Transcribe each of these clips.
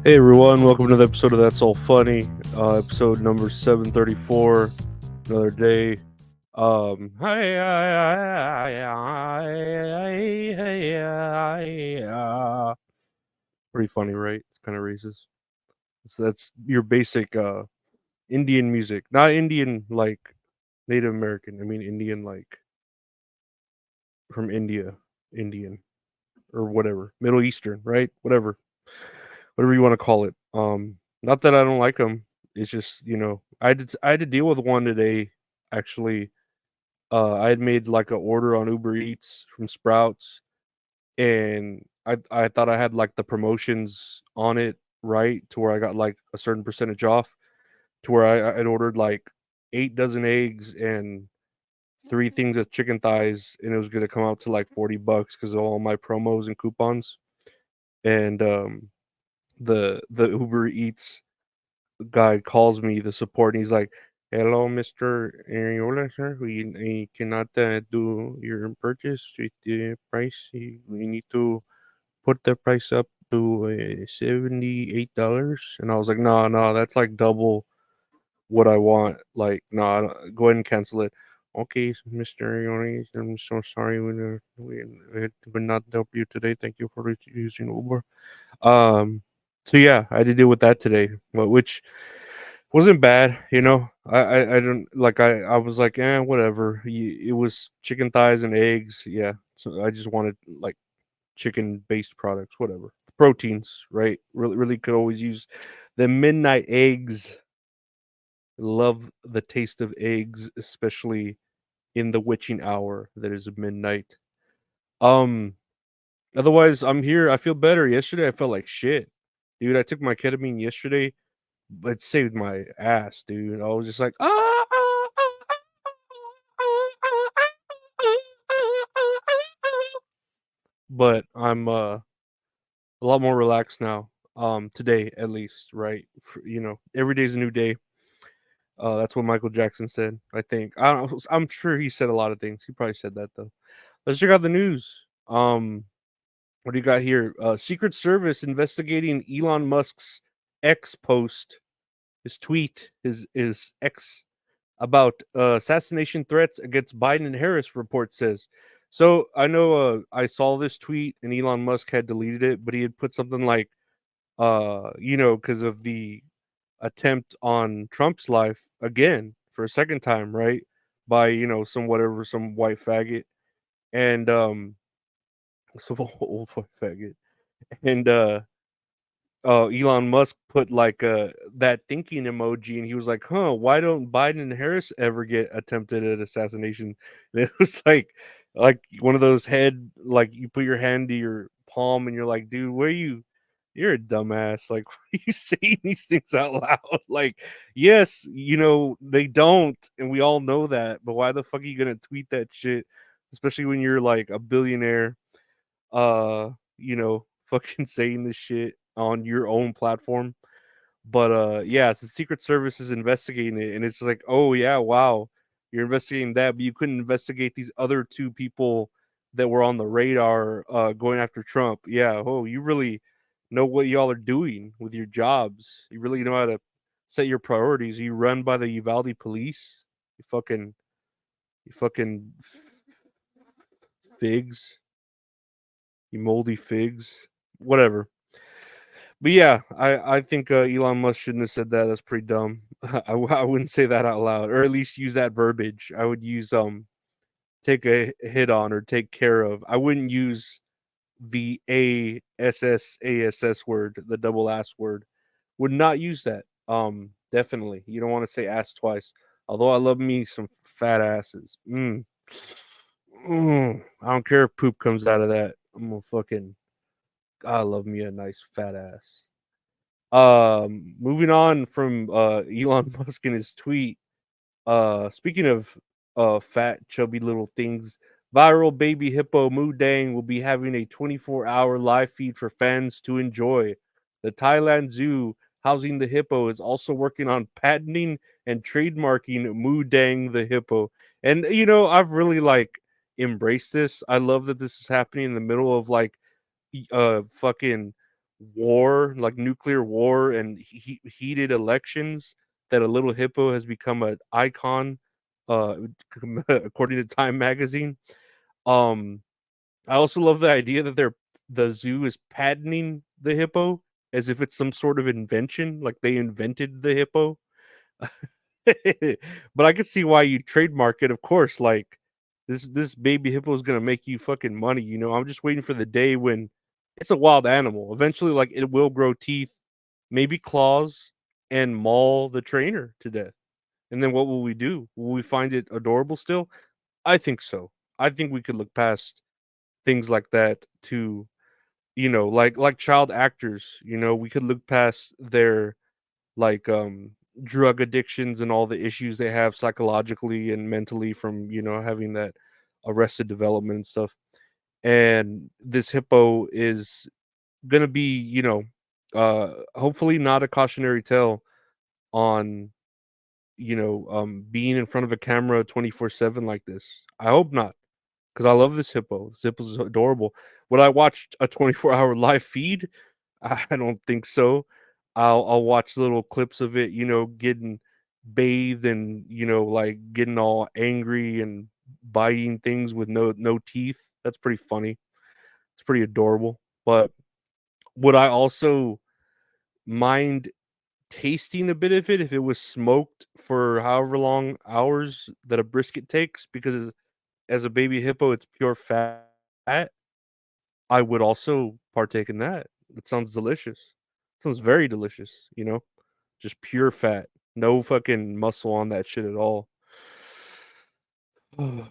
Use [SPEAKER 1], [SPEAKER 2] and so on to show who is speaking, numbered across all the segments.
[SPEAKER 1] Hey everyone, welcome to the episode of That's All Funny, episode number 734. Another day. Pretty funny, right? It's kind of racist. That's your basic Indian music, not Indian like Native American. I mean Indian like from India, Indian or whatever, Middle Eastern, right? Whatever you want to call it. Not that I don't like them. It's just I had to deal with one today. Actually, I had made like an order on Uber Eats from Sprouts, and I thought I had like the promotions on it right to where I got like a certain percentage off. To where I had ordered like 8 dozen eggs and 3 things of chicken thighs, and it was gonna come out to like $40 because of all my promos and coupons. And the Uber Eats guy calls me, the support, and he's like, "Hello, Mister Areola, sir. We cannot do your purchase with the price. We need to put the price up to $78." And I was like, "No, no, that's like double what I want. Like, no, go ahead and cancel it." Okay, Mister Areola, I'm so sorry. We would not help you today. Thank you for using Uber. Um, so yeah, I had to deal with that today, which wasn't bad. I don't like. I was like, whatever. It was chicken thighs and eggs. Yeah, so I just wanted like chicken based products, whatever. Proteins, right? Really could always use the midnight eggs. Love the taste of eggs, especially in the witching hour that is midnight. Um, Otherwise, I'm here. I feel better. Yesterday, I felt like shit, dude. I took my ketamine yesterday, but it saved my ass, dude. I was just like, but I'm a lot more relaxed now. Today at least, right? Every day's a new day. That's what Michael Jackson said. I think. I don't know. I'm sure he said a lot of things. He probably said that though. Let's check out the news. What do you got here? Secret Service investigating Elon Musk's X post, his tweet, his X about assassination threats against Biden and Harris. Report says. So I know I saw this tweet and Elon Musk had deleted it, but he had put something like, because of the attempt on Trump's life again for a second time, right? By some white faggot and some old white faggot and Elon Musk put like that thinking emoji, and he was like, "Huh? Why don't Biden and Harris ever get attempted at assassination?" And it was like one of those head, like you put your hand to your palm, and you're like, "Dude, where you? You're a dumbass. Like, why are you saying these things out loud? Like, yes, they don't, and we all know that, but why the fuck are you gonna tweet that shit? Especially when you're like a billionaire." Fucking saying this shit on your own platform. But yeah, it's the Secret Service is investigating it, and it's like, oh yeah, wow, you're investigating that, but you couldn't investigate these other 2 people that were on the radar going after Trump. Yeah, oh, you really know what y'all are doing with your jobs. You really know how to set your priorities. You run by the Uvalde police. You fucking figs. You moldy figs. Whatever. But yeah, I think Elon Musk shouldn't have said that. That's pretty dumb. I wouldn't say that out loud, or at least use that verbiage. I would use take a hit on or take care of. I wouldn't use the ASSASS word, the double ass word. Would not use that. Definitely. You don't want to say ass twice. Although I love me some fat asses. I don't care if poop comes out of that. I'm gonna fucking. I love me a nice fat ass. Moving on from Elon Musk and his tweet. Speaking of fat, chubby little things, viral baby hippo Moo Deng will be having a 24-hour live feed for fans to enjoy. The Thailand zoo housing the hippo is also working on patenting and trademarking Moo Deng the hippo. And I've really like embraced this. I love that this is happening in the middle of like fucking war, like nuclear war and heated elections, that a little hippo has become an icon, uh, according to Time magazine. Um, I also love the idea that the zoo is patenting the hippo as if it's some sort of invention, like they invented the hippo. But I could see why you trademark it, of course. Like this baby hippo is gonna make you fucking money. I'm just waiting for the day when it's a wild animal. Eventually, like it will grow teeth, maybe claws, and maul the trainer to death. And then what will we do? Will we find it adorable still? I think so. I think we could look past things like that to, like child actors. We could look past their like drug addictions and all the issues they have psychologically and mentally from having that arrested development and stuff. And this hippo is gonna be hopefully not a cautionary tale on being in front of a camera 24/7 like this. I hope not, because I love this hippo. This hippo's adorable. Would I watch a 24-hour live feed? I don't think so. I'll watch little clips of it, getting bathed and, like, getting all angry and biting things with no teeth. That's pretty funny. It's pretty adorable. But would I also mind tasting a bit of it if it was smoked for however long hours that a brisket takes? Because as a baby hippo, it's pure fat. I would also partake in that. It sounds delicious. Sounds very delicious. Just pure fat. No fucking muscle on that shit at all. God,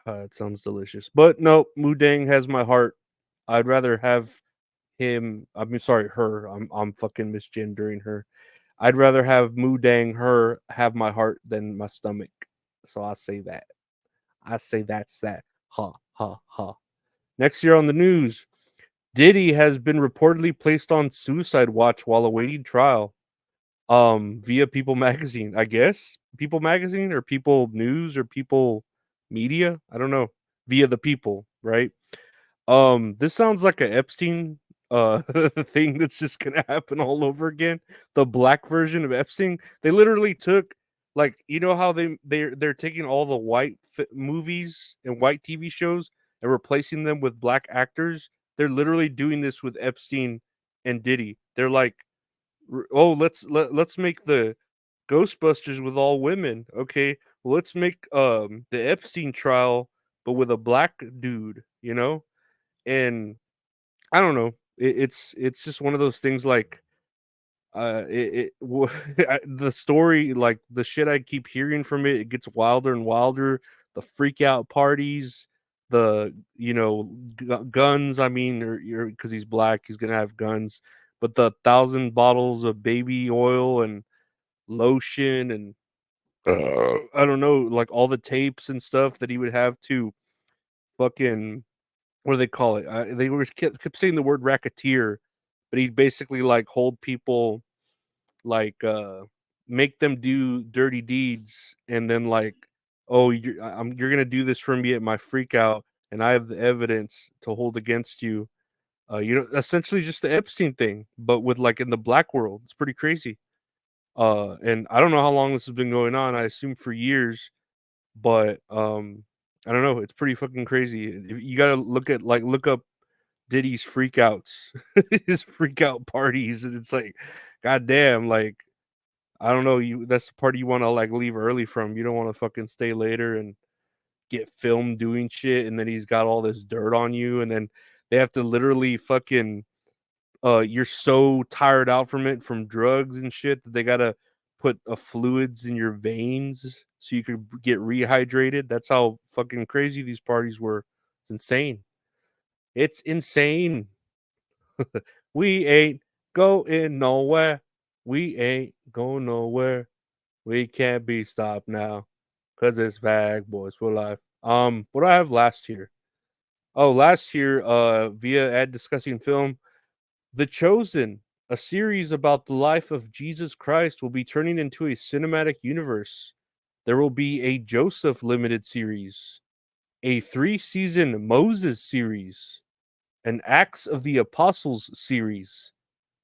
[SPEAKER 1] it sounds delicious. But no, Moo Deng has my heart. I'd rather have him. I mean, sorry, her. I'm fucking misgendering her. I'd rather have Moo Deng her have my heart than my stomach. So I say that. I say that's that. Ha ha ha. Next year on the news, Diddy has been reportedly placed on suicide watch while awaiting trial. Via People Magazine, I guess. People Magazine or People News or People Media? I don't know. Via the People, right? This sounds like a Epstein thing that's just gonna happen all over again. The black version of Epstein. They literally took, like, how they're taking all the white movies and white TV shows and replacing them with black actors. They're literally doing this with Epstein and Diddy. They're like, oh, let's make the Ghostbusters with all women. Okay, well, let's make the Epstein trial but with a black dude. And I don't know. It's just one of those things, like the story, like the shit I keep hearing from it, it gets wilder and wilder. The freak out parties, the guns. I mean, or because he's black, he's gonna have guns. But the 1,000 bottles of baby oil and lotion and I don't know, like all the tapes and stuff that he would have to fucking, what do they call it? They kept saying the word racketeer, but he'd basically like hold people, like make them do dirty deeds, and then like, oh, you're gonna do this for me at my freak out, and I have the evidence to hold against you. Essentially just the Epstein thing, but with, like, in the black world. It's pretty crazy. And I don't know how long this has been going on. I assume for years, but I don't know. It's pretty fucking crazy. You gotta look up Diddy's freakouts, his freak out parties, and it's like, goddamn, like, I don't know. That's the party you want to like leave early from. You don't want to fucking stay later and get filmed doing shit, and then he's got all this dirt on you, and then they have to literally fucking you're so tired out from it, from drugs and shit, that they gotta put fluids in your veins so you could get rehydrated. That's how fucking crazy these parties were. It's insane. It's insane. We ain't going nowhere. We ain't going nowhere. We can't be stopped now, cause it's Vag Boys for Life. What do I have last year? Oh, last year, via ad discussing film, The Chosen, a series about the life of Jesus Christ, will be turning into a cinematic universe. There will be a Joseph limited series, a 3-season Moses series, an Acts of the Apostles series,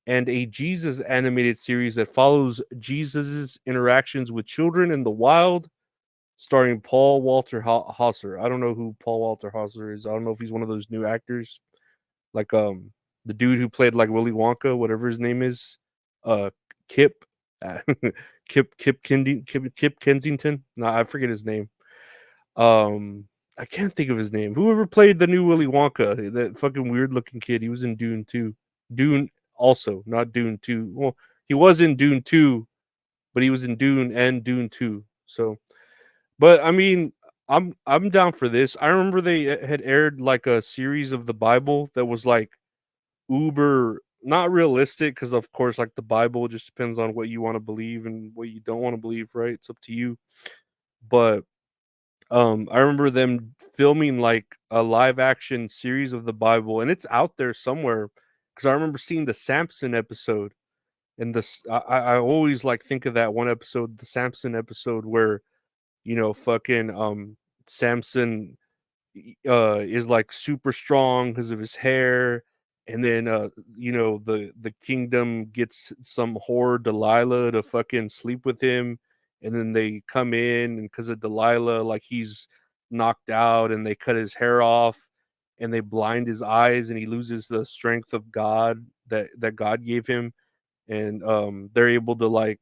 [SPEAKER 1] and a Jesus animated series that follows Jesus's interactions with children in the wild, starring Paul Walter Hauser. I don't know who Paul Walter Hauser is. I don't know if he's one of those new actors, like the dude who played like Willy Wonka, whatever his name is, uh, Kip, uh, Kip Kensington. No, I forget his name. Um, I can't think of his name. Whoever played the new Willy Wonka, that fucking weird looking kid. He was in Dune 2. Dune also, not Dune 2. Well, he was in Dune 2, but he was in Dune and Dune 2. So, but I mean, I'm down for this. I remember they had aired like a series of the Bible that was like uber not realistic, because of course like the Bible just depends on what you want to believe and what you don't want to believe, right? It's up to you. But I remember them filming like a live action series of the Bible, and it's out there somewhere because I remember seeing the Samson episode. And I always like think of that one episode, the Samson episode, where fucking Samson is like super strong because of his hair, and then the kingdom gets some whore Delilah to fucking sleep with him, and then they come in, and because of Delilah, like he's knocked out, and they cut his hair off, and they blind his eyes, and he loses the strength of God that God gave him, and they're able to like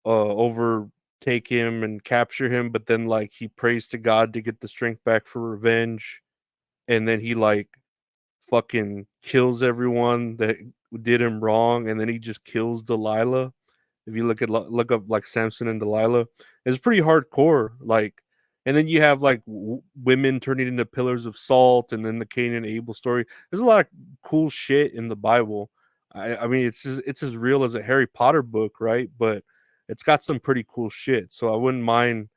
[SPEAKER 1] overtake him and capture him, but then like he prays to God to get the strength back for revenge, and then he like fucking kills everyone that did him wrong, and then he just kills Delilah. If you look up like Samson and Delilah, it's pretty hardcore. Like, and then you have like women turning into pillars of salt, and then the Cain and Abel story. There's a lot of cool shit in the Bible. I mean, it's as real as a Harry Potter book, right? But it's got some pretty cool shit. So I wouldn't mind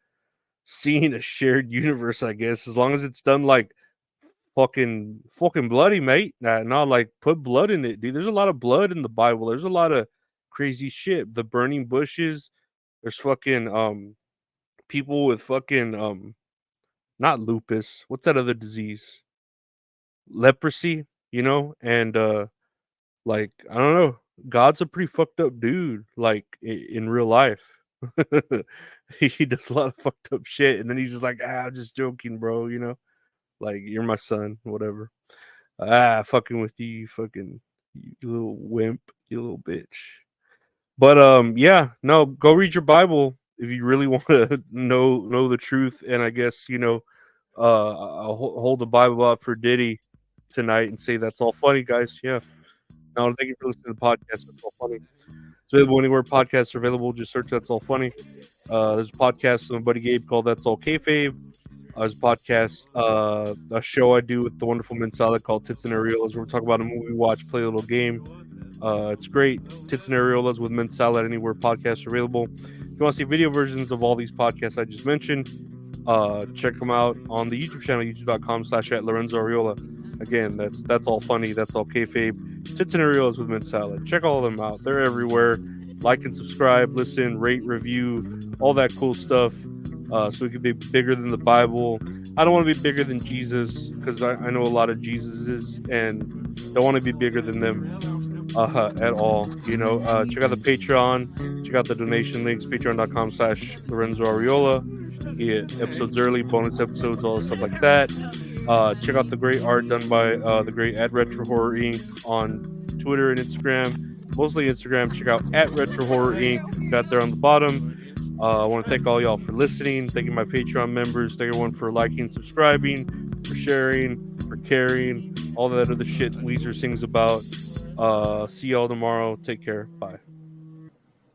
[SPEAKER 1] seeing a shared universe, I guess, as long as it's done like fucking bloody, mate. Not like put blood in it, dude. There's a lot of blood in the Bible. There's a lot of crazy shit. The burning bushes. There's fucking people with fucking not lupus. What's that other disease? Leprosy, and like I don't know. God's a pretty fucked up dude, like in real life. He does a lot of fucked up shit, and then he's just like, I'm just joking, bro. Like you're my son, whatever. Fucking with you, you little wimp, you little bitch. But yeah, no, go read your Bible if you really want to know the truth. And I guess I'll hold the Bible out for Diddy tonight and say that's all funny, guys. Yeah. No, thank you for listening to the podcast. That's all funny. So anywhere podcasts are available, just search That's All Funny. There's a podcast with my buddy Gabe called That's All Kayfabe. There's a podcast, a show I do with the wonderful Min Salad called Tits and Areolas, where we talk about a movie, watch, play a little game. It's great. Tits and Areolas with Min Salad, anywhere podcasts are available. If you want to see video versions of all these podcasts I just mentioned, check them out on the YouTube channel, youtube.com/@Lorenzo Ariola. Again, that's all funny. That's all kayfabe. Tits and Areolas with Mint Salad. Check all of them out. They're everywhere. Like and subscribe, listen, rate, review, all that cool stuff. So we can be bigger than the Bible. I don't want to be bigger than Jesus, because I know a lot of Jesuses and don't want to be bigger than them at all. Check out the Patreon. Check out the donation links, patreon.com/Lorenzo Ariola. Get episodes early, bonus episodes, all the stuff like that. Check out the great art done by the great at Retro Horror Inc. on Twitter and Instagram. Mostly Instagram. Check out at Retro Horror Inc. Got there on the bottom. I want to thank all y'all for listening. Thank you, my Patreon members. Thank everyone for liking, subscribing, for sharing, for caring, all that other shit Weezer sings about. See y'all tomorrow. Take care. Bye.